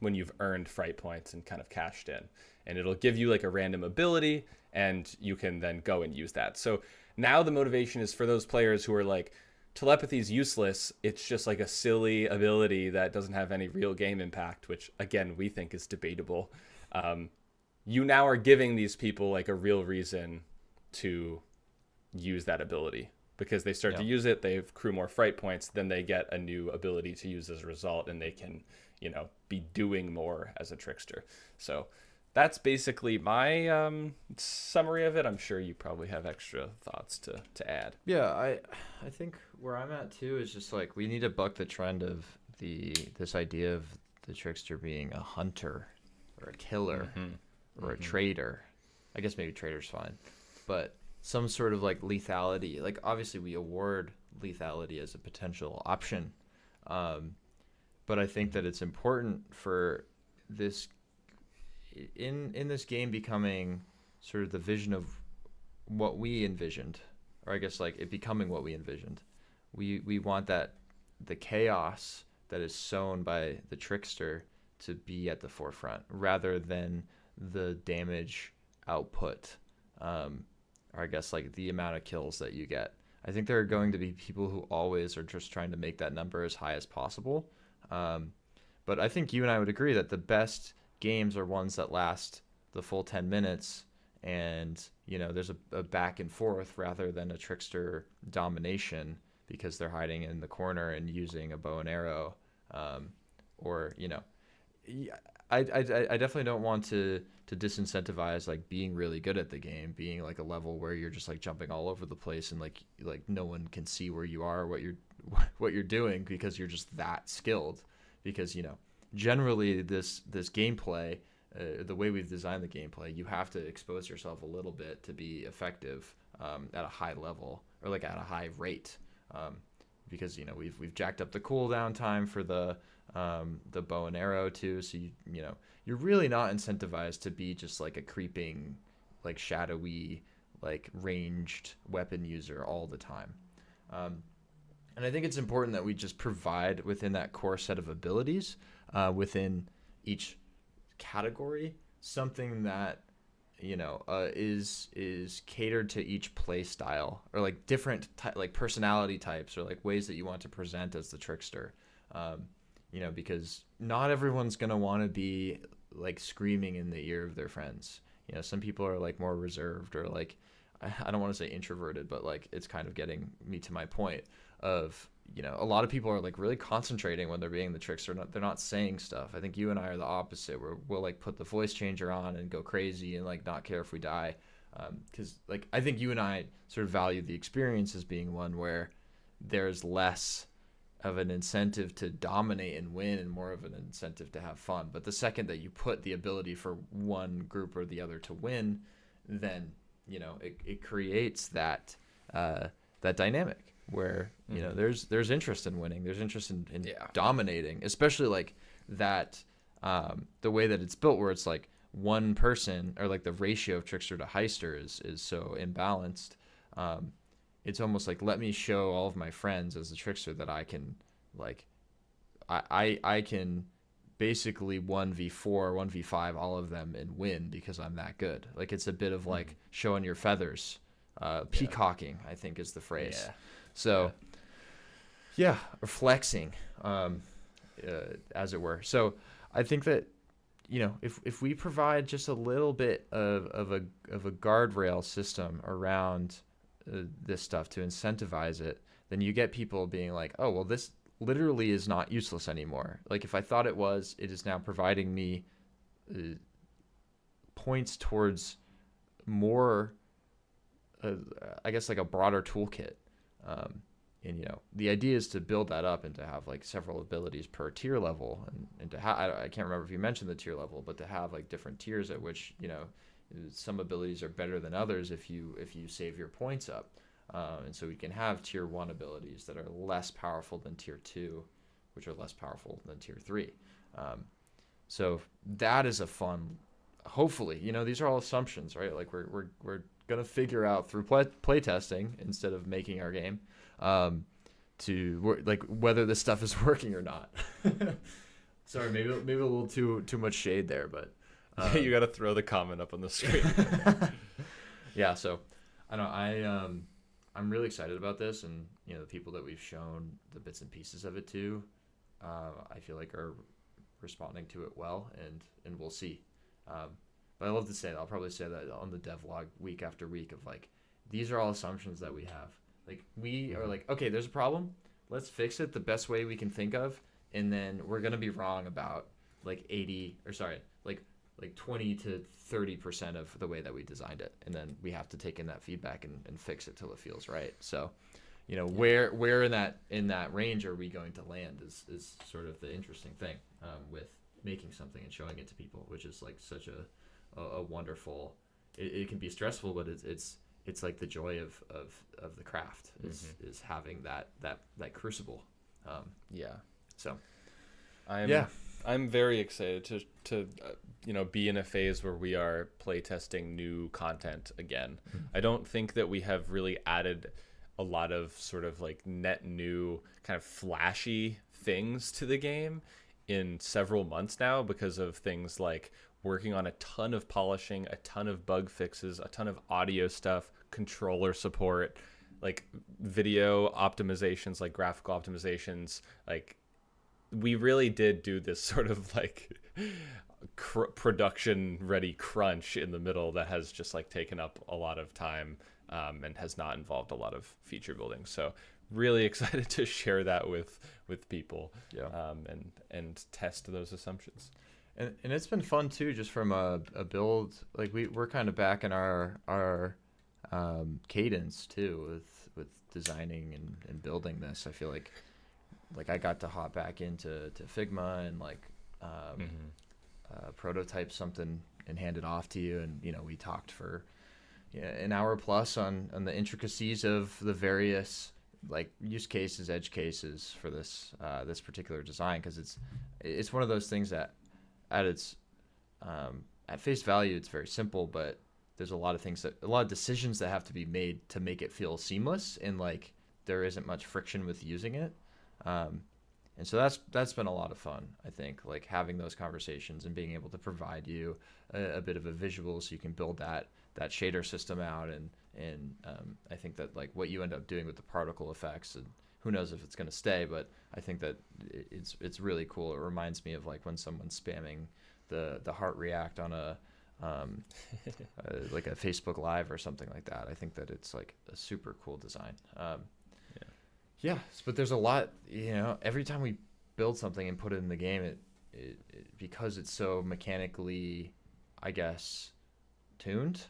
when you've earned fright points and kind of cashed in. And it'll give you like a random ability, and you can then go and use that. So now the motivation is for those players who are like, telepathy is useless. It's just like a silly ability that doesn't have any real game impact, which again, we think is debatable. You now are giving these people like a real reason to use that ability, because they start to use it, they accrue more fright points, then they get a new ability to use as a result, and they can, be doing more as a trickster. So that's basically my summary of it. I'm sure you probably have extra thoughts to add. Yeah, I think where I'm at too is just like we need to buck the trend of this idea of the trickster being a hunter or a killer or a traitor. I guess maybe traitor's fine, but some sort of like lethality. Like obviously we award lethality as a potential option, but I think that it's important for this in this game becoming sort of the vision of what we envisioned, or I guess like it becoming what we envisioned. We want that the chaos that is sown by the trickster to be at the forefront rather than the damage output, or I guess like the amount of kills that you get. I think there are going to be people who always are just trying to make that number as high as possible. But I think you and I would agree that the best games are ones that last the full 10 minutes and, there's a back and forth rather than a trickster domination because they're hiding in the corner and using a bow and arrow. Or, I definitely don't want to disincentivize like being really good at the game, being like a level where you're just like jumping all over the place and like no one can see where you are, what you're doing because you're just that skilled. Because generally this gameplay, the way we've designed the gameplay, you have to expose yourself a little bit to be effective at a high level or like at a high rate, because we've jacked up the cooldown time for the bow and arrow too. So you're really not incentivized to be just like a creeping, like shadowy, like ranged weapon user all the time. And I think it's important that we just provide within that core set of abilities, within each category, something that is catered to each play style, or like different like personality types, or like ways that you want to present as the trickster. Because not everyone's gonna want to be like screaming in the ear of their friends. Some people are like more reserved, or like I don't want to say introverted, but like it's kind of getting me to my point of a lot of people are like really concentrating when they're being the trickster. They're not saying stuff. I think you and I are the opposite, where we'll like put the voice changer on and go crazy and like not care if we die, because like I think you and I sort of value the experience as being one where there's less of an incentive to dominate and win and more of an incentive to have fun. But the second that you put the ability for one group or the other to win, then it creates that that dynamic where there's interest in winning, there's interest in dominating, especially like that, the way that it's built, where it's like one person, or like the ratio of trickster to heister is so imbalanced. It's almost like, let me show all of my friends as the trickster that I can like I can basically 1v4, 1v5, all of them and win because I'm that good. Like it's a bit of like showing your feathers, peacocking, I think is the phrase. Yeah. So yeah, or flexing, as it were. So I think that, you know, if we provide just a little bit of a guardrail system around this stuff to incentivize it, then you get people being like, oh, well, this literally is not useless anymore. Like if I thought it was, it is now providing me points towards more, I guess, like a broader toolkit. And you know, the idea is to build that up and to have like several abilities per tier level, and to have, I can't remember if you mentioned the tier level, but to have like different tiers at which, you know, some abilities are better than others if you save your points up. And so we can have tier 1 abilities that are less powerful than tier 2, which are less powerful than tier 3. So that is a fun, hopefully, you know, these are all assumptions, right? Like we're going to figure out through play testing instead of making our game, to like whether this stuff is working or not. Sorry, maybe a little too much shade there, but you got to throw the comment up on the screen. Yeah, so I don't know, I'm really excited about this, and you know, the people that we've shown the bits and pieces of it to, I feel like are responding to it well, and we'll see. But I love to say that, I'll probably say that on the devlog week after week of like, these are all assumptions that we have. Like we are like, okay, there's a problem, let's fix it the best way we can think of, and then we're gonna be wrong about like 20 to 30% of the way that we designed it, and then we have to take in that feedback and fix it till it feels right. So, you know, where in that range are we going to land is sort of the interesting thing, with making something and showing it to people, which is like such a wonderful. It can be stressful, but it's like the joy of the craft is having that crucible. So I'm very excited to be in a phase where we are playtesting new content again. I don't think that we have really added a lot of sort of like net new kind of flashy things to the game in several months now, because of things like working on a ton of polishing, a ton of bug fixes, a ton of audio stuff, controller support, like video optimizations, like graphical optimizations. Like we really did do this sort of like production ready crunch in the middle that has just like taken up a lot of time, and has not involved a lot of feature building. So really excited to share that with people, and test those assumptions. And it's been fun too, just from a build, like we're kind of back in our cadence too with designing and building this. I feel like I got to hop back into Figma and like prototype something and hand it off to you, and you know, we talked for an hour plus on the intricacies of the various like use cases, edge cases for this particular design, because it's one of those things that at face value it's very simple, but there's a lot of decisions that have to be made to make it feel seamless, and like there isn't much friction with using it. And so that's been a lot of fun, I think, like having those conversations and being able to provide you a bit of a visual so you can build that shader system out, and I think that like what you end up doing with the particle effects, and who knows if it's going to stay, but I think that it's really cool. It reminds me of like when someone's spamming the heart react on a like a Facebook Live or something like that. I think that it's like a super cool design. Yeah, but there's a lot, you know, every time we build something and put it in the game, it because it's so mechanically, I guess, tuned,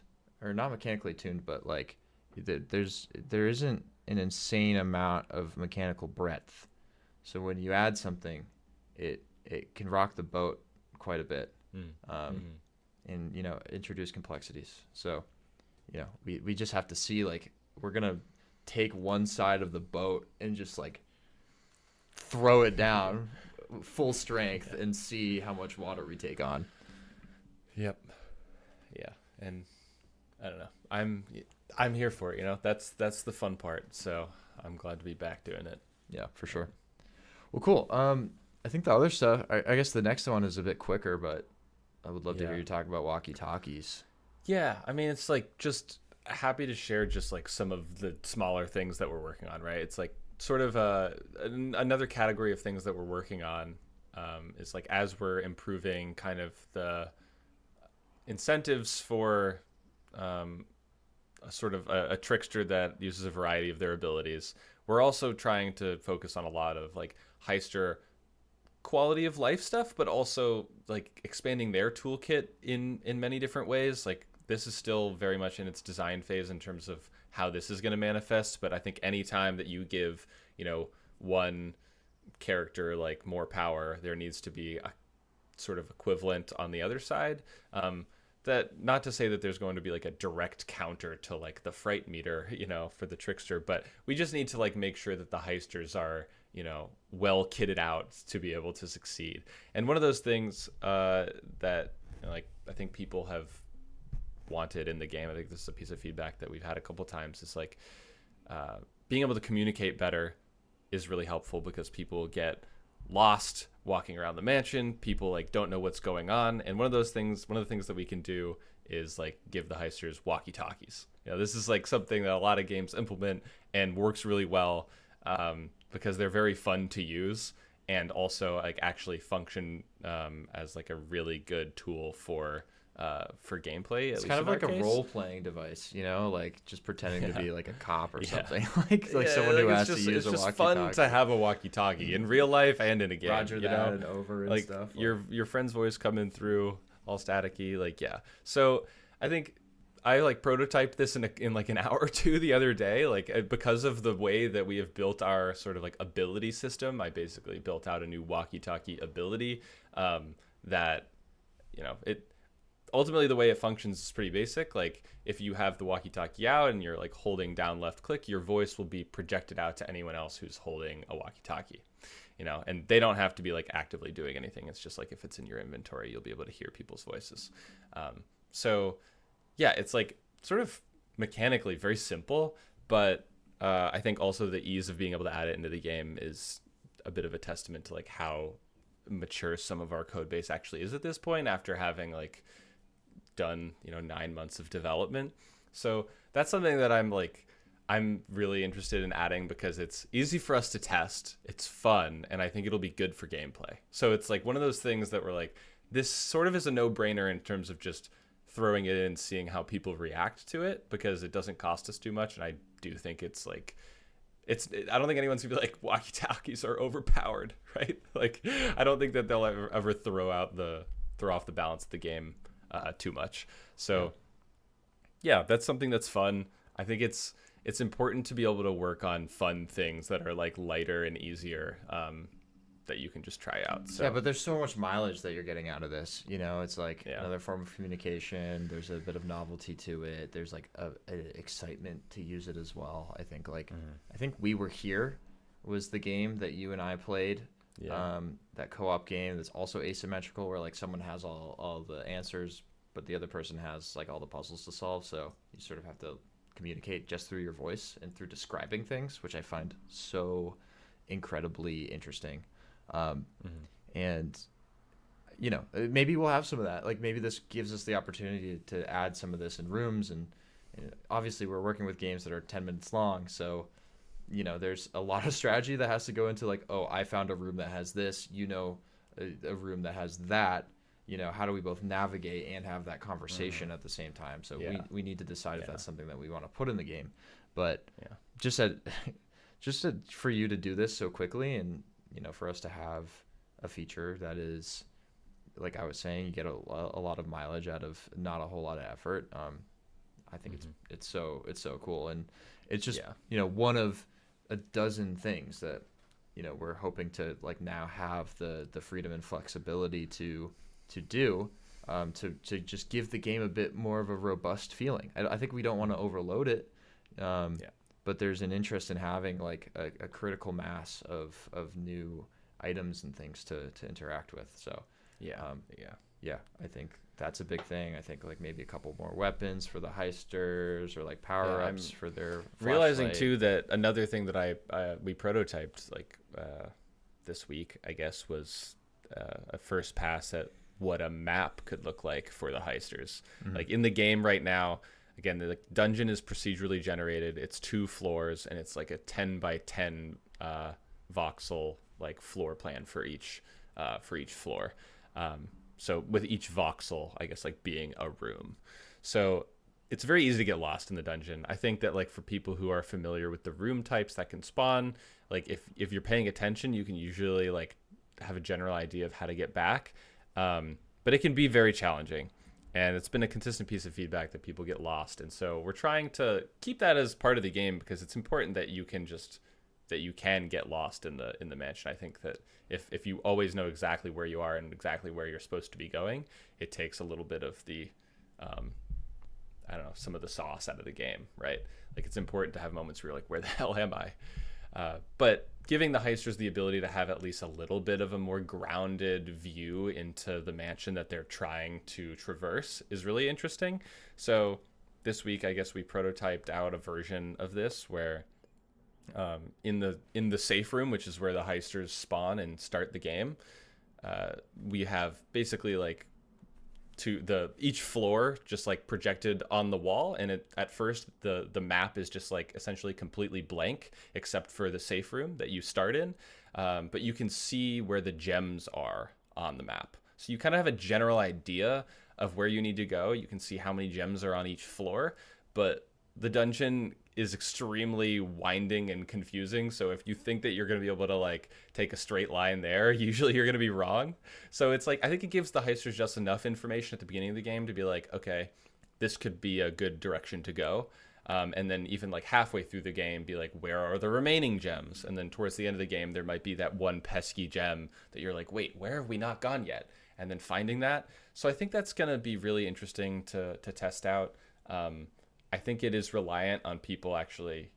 or not mechanically tuned, but like there isn't an insane amount of mechanical breadth. So when you add something, it can rock the boat quite a bit, and you know, introduce complexities. So, you know, we just have to see, like, we're gonna take one side of the boat and just like throw it down full strength and see how much water we take on. Yep. Yeah. And I don't know, I'm here for it, you know. That's the fun part, so I'm glad to be back doing it. Yeah, for sure. Well, cool. I think the other stuff, I guess the next one is a bit quicker, but I would love to hear Yeah. you talk about walkie-talkies. Yeah, I mean, it's like just happy to share just like some of the smaller things that we're working on, right? It's like sort of another category of things that we're working on is like as we're improving kind of the incentives for a sort of a trickster that uses a variety of their abilities. We're also trying to focus on a lot of like heister quality of life stuff, but also like expanding their toolkit in many different ways. Like this is still very much in its design phase in terms of how this is going to manifest. But I think anytime that you give, one character like more power, there needs to be a sort of equivalent on the other side. That not to say that there's going to be like a direct counter to like the fright meter, for the trickster, but we just need to like make sure that the heisters are, well kitted out to be able to succeed. And one of those things that like I think people have wanted in the game, I think this is a piece of feedback that we've had a couple times, is like being able to communicate better is really helpful because people get lost walking around the mansion. People like don't know what's going on, and one of the things that we can do is like give the heisters walkie-talkies. This is like something that a lot of games implement and works really well, because they're very fun to use and also like actually function as like a really good tool for gameplay. It's kind of like a role-playing device, like just pretending to be like a cop or something, like someone who has to use a walkie-talkie. It's just fun to have a walkie-talkie in real life and in a game. Roger that and over and like stuff. Your friend's voice coming through all staticky, like yeah. So I think I like prototyped this in like an hour or two the other day, like because of the way that we have built our sort of like ability system. I basically built out a new walkie-talkie ability that it ultimately the way it functions is pretty basic. Like if you have the walkie-talkie out and you're like holding down left click, your voice will be projected out to anyone else who's holding a walkie-talkie, and they don't have to be like actively doing anything. It's just like if it's in your inventory, you'll be able to hear people's voices. So yeah, it's like sort of mechanically very simple, but I think also the ease of being able to add it into the game is a bit of a testament to like how mature some of our code base actually is at this point after having like done 9 months of development. So that's something that I'm really interested in adding because it's easy for us to test, it's fun, and I think it'll be good for gameplay. So it's like one of those things that we're like, this sort of is a no-brainer in terms of just throwing it in, seeing how people react to it, because it doesn't cost us too much. And I do think it's like I don't think anyone's gonna be like walkie-talkies are overpowered, right? Like I don't think that they'll ever throw off the balance of the game too much. So yeah, that's something that's fun. I think it's important to be able to work on fun things that are like lighter and easier that you can just try out. So yeah, but there's so much mileage that you're getting out of this. It's like another form of communication. There's a bit of novelty to it. There's like a excitement to use it as well. I think I think We Were Here was the game that you and I played. Yeah. That co-op game that's also asymmetrical, where like someone has all the answers, but the other person has like all the puzzles to solve. So you sort of have to communicate just through your voice and through describing things, which I find so incredibly interesting. And maybe we'll have some of that. Like maybe this gives us the opportunity to add some of this in rooms, and obviously we're working with games that are 10 minutes long, so there's a lot of strategy that has to go into like, oh, I found a room that has this, a room that has that. How do we both navigate and have that conversation at the same time? So we need to decide if that's something that we want to put in the game. But for you to do this so quickly, and for us to have a feature that is, like I was saying, you get a lot of mileage out of not a whole lot of effort. I think it's so cool, and it's just one of a dozen things that we're hoping to like now have the freedom and flexibility to do, to just give the game a bit more of a robust feeling. I think we don't want to overload it. But there's an interest in having like a critical mass of new items and things to interact with. So I think that's a big thing. I think like maybe a couple more weapons for the heisters, or like power-ups for their realizing flashlight. too that another thing that we prototyped like this week, I guess, was a first pass at what a map could look like for the heisters. Like in the game right now, again, the dungeon is procedurally generated. It's 2 floors, and it's like a 10 by 10 voxel like floor plan for each floor. So with each voxel, I guess, like being a room. So it's very easy to get lost in the dungeon. I think that like for people who are familiar with the room types that can spawn, like if you're paying attention, you can usually like have a general idea of how to get back. But it can be very challenging. And it's been a consistent piece of feedback that people get lost. And so we're trying to keep that as part of the game, because it's important that you can get lost in the mansion. I think that if you always know exactly where you are and exactly where you're supposed to be going, it takes a little bit of the I don't know, some of the sauce out of the game, right? Like it's important to have moments where you're like, where the hell am I? But giving the heisters the ability to have at least a little bit of a more grounded view into the mansion that they're trying to traverse is really interesting. So this week, I guess we prototyped out a version of this where in the safe room, which is where the heisters spawn and start the game, we have basically like each floor just like projected on the wall, and at first the map is just like essentially completely blank except for the safe room that you start in, but you can see where the gems are on the map, so you kind of have a general idea of where you need to go. You can see how many gems are on each floor, but the dungeon is extremely winding and confusing. So if you think that you're going to be able to like take a straight line there, usually you're going to be wrong. So it's like, I think it gives the heisters just enough information at the beginning of the game to be like, okay, this could be a good direction to go. And then even like halfway through the game, be like, where are the remaining gems? And then towards the end of the game, there might be that one pesky gem that you're like, wait, where have we not gone yet? And then finding that. So I think that's going to be really interesting to test out. I think it is reliant on people actually,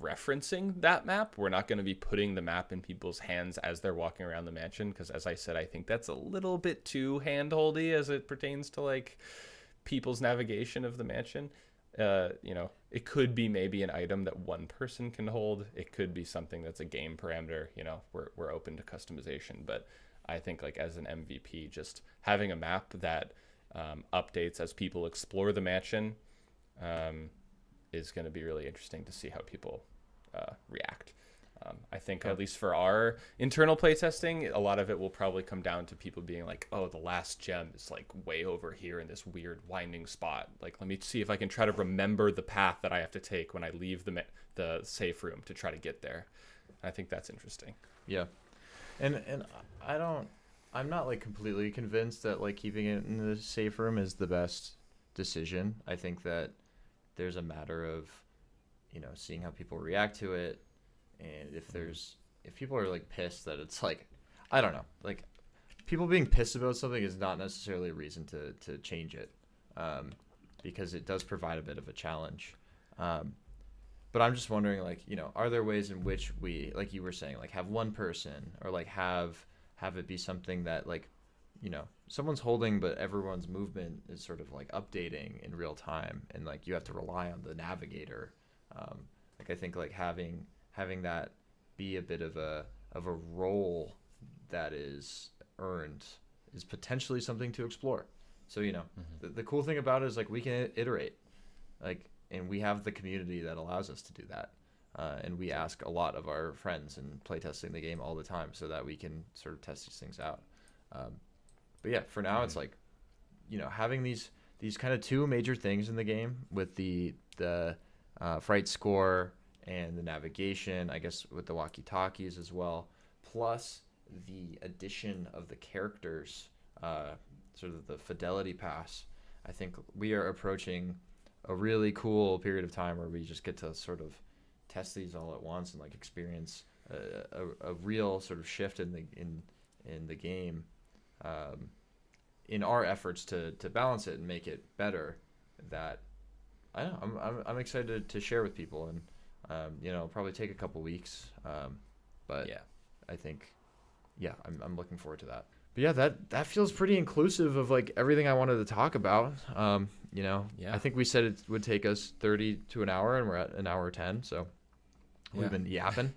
referencing that map. We're not going to be putting the map in people's hands as they're walking around the mansion, because as I said, I think that's a little bit too handholdy as it pertains to like people's navigation of the mansion. It could be maybe an item that one person can hold. It could be something that's a game parameter. We're open to customization, but I think like as an MVP, just having a map that updates as people explore the mansion is going to be really interesting to see how people react. I think at least for our internal playtesting, a lot of it will probably come down to people being like, oh, the last gem is like way over here in this weird winding spot. Like, let me see if I can try to remember the path that I have to take when I leave the safe room to try to get there. I think that's interesting. Yeah. And I'm not like completely convinced that like keeping it in the safe room is the best decision. I think that there's a matter of, seeing how people react to it. And if people are like pissed that it's like, I don't know, like people being pissed about something is not necessarily a reason to change it, because it does provide a bit of a challenge. But I'm just wondering, like, are there ways in which we, like you were saying, like have one person or like have it be something that like, someone's holding, but everyone's movement is sort of like updating in real time, and like you have to rely on the navigator. Like I think like having that be a bit of a role that is earned is potentially something to explore. So the cool thing about it is like we can iterate, like, and we have the community that allows us to do that. And we ask a lot of our friends and playtesting the game all the time so that we can sort of test these things out. But yeah, for now it's like, having these kind of two major things in the game with the Fright score and the navigation, I guess with the Walkie-Talkies as well, plus the addition of the characters, sort of the fidelity pass. I think we are approaching a really cool period of time where we just get to sort of test these all at once and like experience a real sort of shift in the game, in our efforts to balance it and make it better. That I don't know, I'm excited to share with people, and probably take a couple weeks, but yeah, I think I'm looking forward to that. But yeah, that feels pretty inclusive of like everything I wanted to talk about. I think we said it would take us 30 to an hour, and we're at an hour 10, so we've been yapping.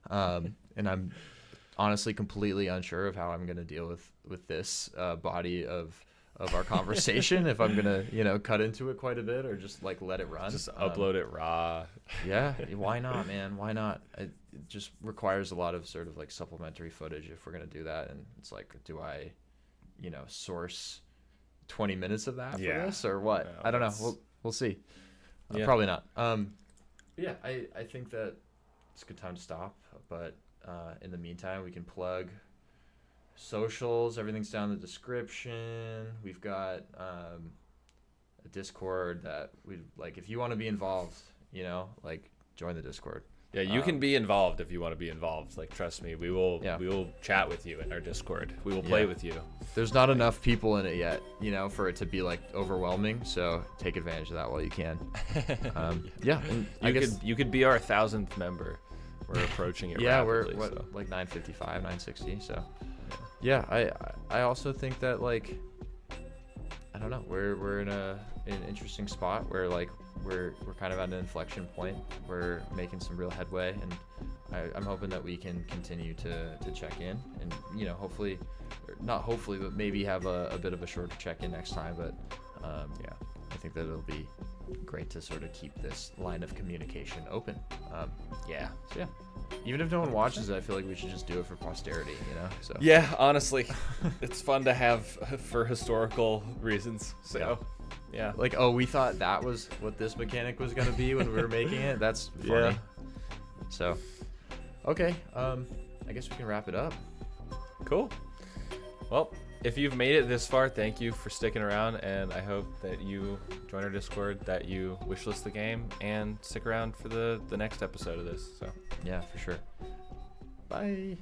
And honestly completely unsure of how I'm gonna deal with this body of our conversation. If I'm gonna cut into it quite a bit or just like let it run. Just upload it raw. Yeah, why not, man? Why not? It just requires a lot of sort of like supplementary footage if we're gonna do that. And it's like, do I, source 20 minutes of that for this or what? No, I don't know. We'll see. Yeah. Probably not. Yeah, I think that it's a good time to stop. But in the meantime, we can plug socials. Everything's down in the description. We've got a Discord that we like. If you want to be involved, like join the Discord. Yeah, you can be involved if you want to be involved. Like, trust me, we will chat with you in our Discord. We will play with you. There's not enough people in it yet, for it to be like overwhelming. So take advantage of that while you can. Yeah, and you could be our 1,000th member. We're approaching it. Yeah, rapidly, we're like 955, 960. So yeah, I also think that like I don't know, we're in an interesting spot where like we're kind of at an inflection point. We're making some real headway, and I'm hoping that we can continue to check in, and hopefully, or not hopefully, but maybe have a bit of a shorter check-in next time. But yeah, I think that it'll be great to sort of keep this line of communication open. So yeah, even if no one watches it, I feel like we should just do it for posterity, So yeah, honestly, it's fun to have for historical reasons. So yeah, like, oh, we thought that was what this mechanic was gonna be when we were making it. That's funny. Yeah. So okay, I guess we can wrap it up. Cool. Well, if you've made it this far, thank you for sticking around, and I hope that you join our Discord, that you wishlist the game, and stick around for the next episode of this. So yeah, for sure. Bye.